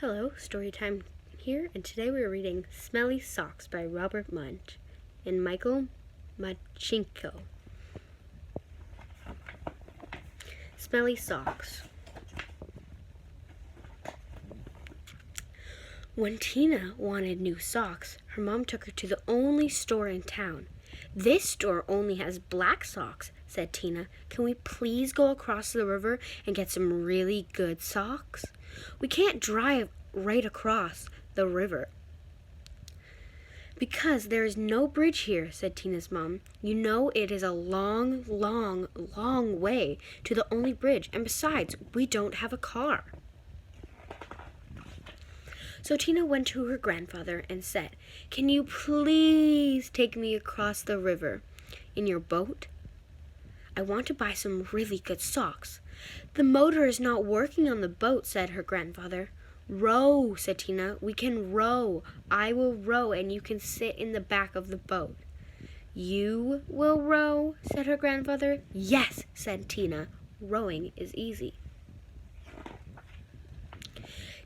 Hello, Storytime here, and today we are reading Smelly Socks by Robert Munich and Michael martchenko. Smelly Socks. When Tina wanted new socks, her mom took her to the only store in town. "This store only has black socks," said Tina. "Can we please go across the river and get some really good socks? We can't drive right across the river." "Because there is no bridge here," said Tina's mom. "You know it is a long, long, long way to the only bridge, and besides, we don't have a car." So Tina went to her grandfather and said, "Can you please take me across the river in your boat? I want to buy some really good socks." "The motor is not working on the boat," said her grandfather. "Row," said Tina. "We can row. I will row and you can sit in the back of the boat." "You will row?" said her grandfather. "Yes," said Tina. "Rowing is easy."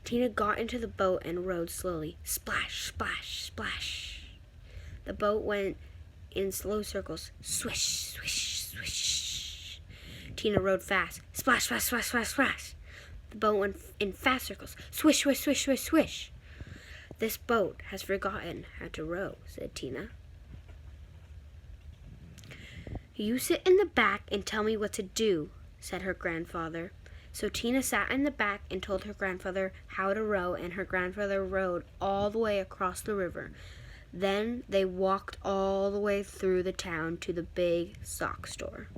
Tina got into the boat and rowed slowly. Splash, splash, splash. The boat went in slow circles. Swish, swish, swish. Tina rowed fast. Splash, splash, splash, splash, splash. The boat went in fast circles. Swish, swish, swish, swish, swish. "This boat has forgotten how to row," said Tina. "You sit in the back and tell me what to do," said her grandfather. So Tina sat in the back and told her grandfather how to row, and her grandfather rowed all the way across the river. Then they walked all the way through the town to the big sock store.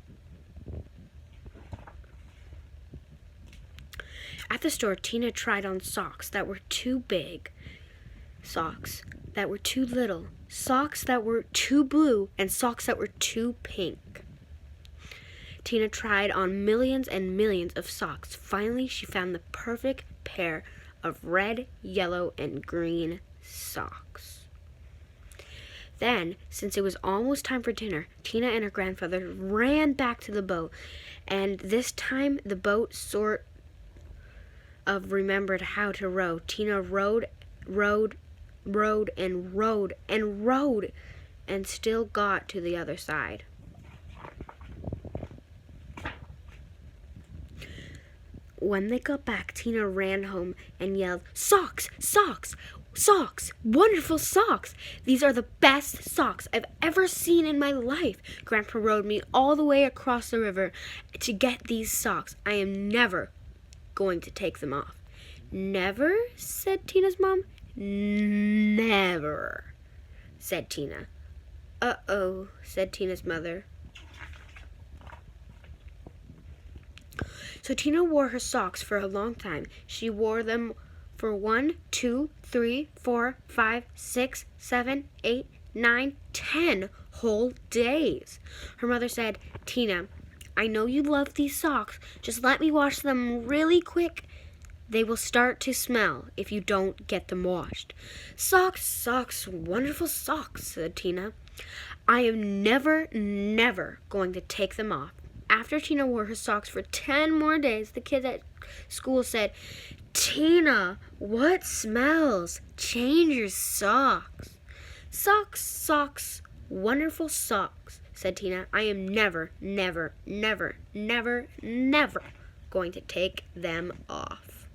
At the store, Tina tried on socks that were too big, socks that were too little, socks that were too blue, and socks that were too pink. Tina tried on millions and millions of socks. Finally, she found the perfect pair of red, yellow, and green socks. Then, since it was almost time for dinner, Tina and her grandfather ran back to the boat, and this time the boat sort of remembered how to row. Tina rowed, and still got to the other side. When they got back, Tina ran home and yelled, "Socks! Socks! Socks! Wonderful socks! These are the best socks I've ever seen in my life. Grandpa rowed me all the way across the river to get these socks. I am never going to take them off." "Never?" said Tina's mom. "Never," said Tina. "Uh-oh," said Tina's mother. So Tina wore her socks for a long time. She wore them for 1, 2, 3, 4, 5, 6, 7, 8, 9, 10 whole days. Her mother said, "Tina, I know you love these socks. Just let me wash them really quick. They will start to smell if you don't get them washed." "Socks, socks, wonderful socks," said Tina. "I am never going to take them off." After Tina wore her socks for 10 more days, the kids at school said, "Tina, what smells? Change your socks." "Socks, socks, wonderful socks," said Tina. "I am never going to take them off."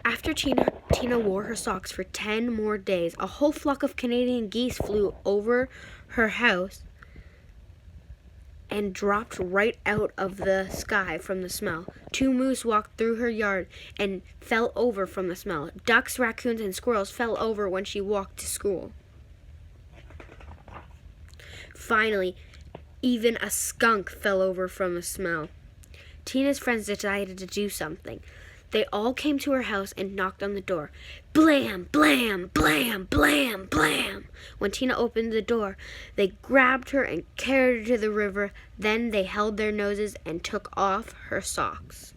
After Tina wore her socks for 10 more days, a whole flock of Canadian geese flew over her house and dropped right out of the sky from the smell. 2 moose walked through her yard and fell over from the smell. Ducks, raccoons, and squirrels fell over when she walked to school. Finally, even a skunk fell over from the smell. Tina's friends decided to do something. They all came to her house and knocked on the door. Blam, blam, blam, blam, blam. When Tina opened the door, they grabbed her and carried her to the river. Then they held their noses and took off her socks.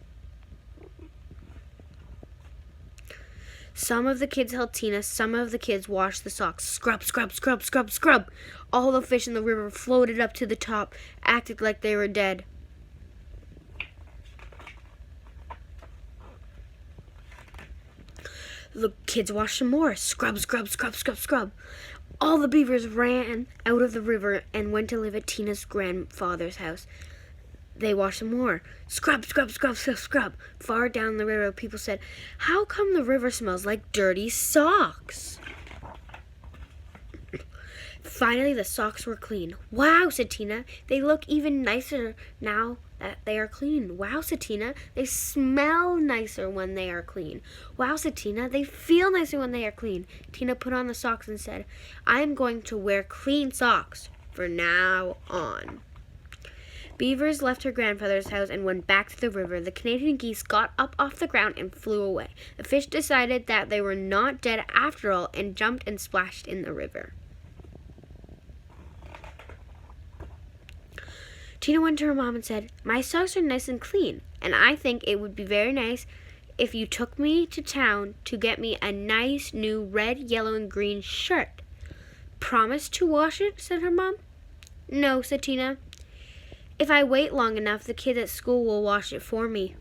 Some of the kids held Tina, some of the kids washed the socks. Scrub, scrub, scrub, scrub, scrub. All the fish in the river floated up to the top, acted like they were dead. The kids washed some more. Scrub, scrub, scrub, scrub, scrub. All the beavers ran out of the river and went to live at Tina's grandfather's house. They washed some more. Scrub, scrub, scrub, scrub, scrub. Far down the river, people said, "How come the river smells like dirty socks?" Finally, the socks were clean. "Wow," said Tina. "They look even nicer now that they are clean." "Wow," said Tina. "They smell nicer when they are clean." "Wow," said Tina. "They feel nicer when they are clean." Tina put on the socks and said, "I am going to wear clean socks from now on." Beavers left her grandfather's house and went back to the river. The Canadian geese got up off the ground and flew away. The fish decided that they were not dead after all and jumped and splashed in the river. Tina went to her mom and said, "My socks are nice and clean, and I think it would be very nice if you took me to town to get me a nice new red, yellow, and green shirt." "Promise to wash it?" said her mom. "No," said Tina. "If I wait long enough, the kids at school will wash it for me."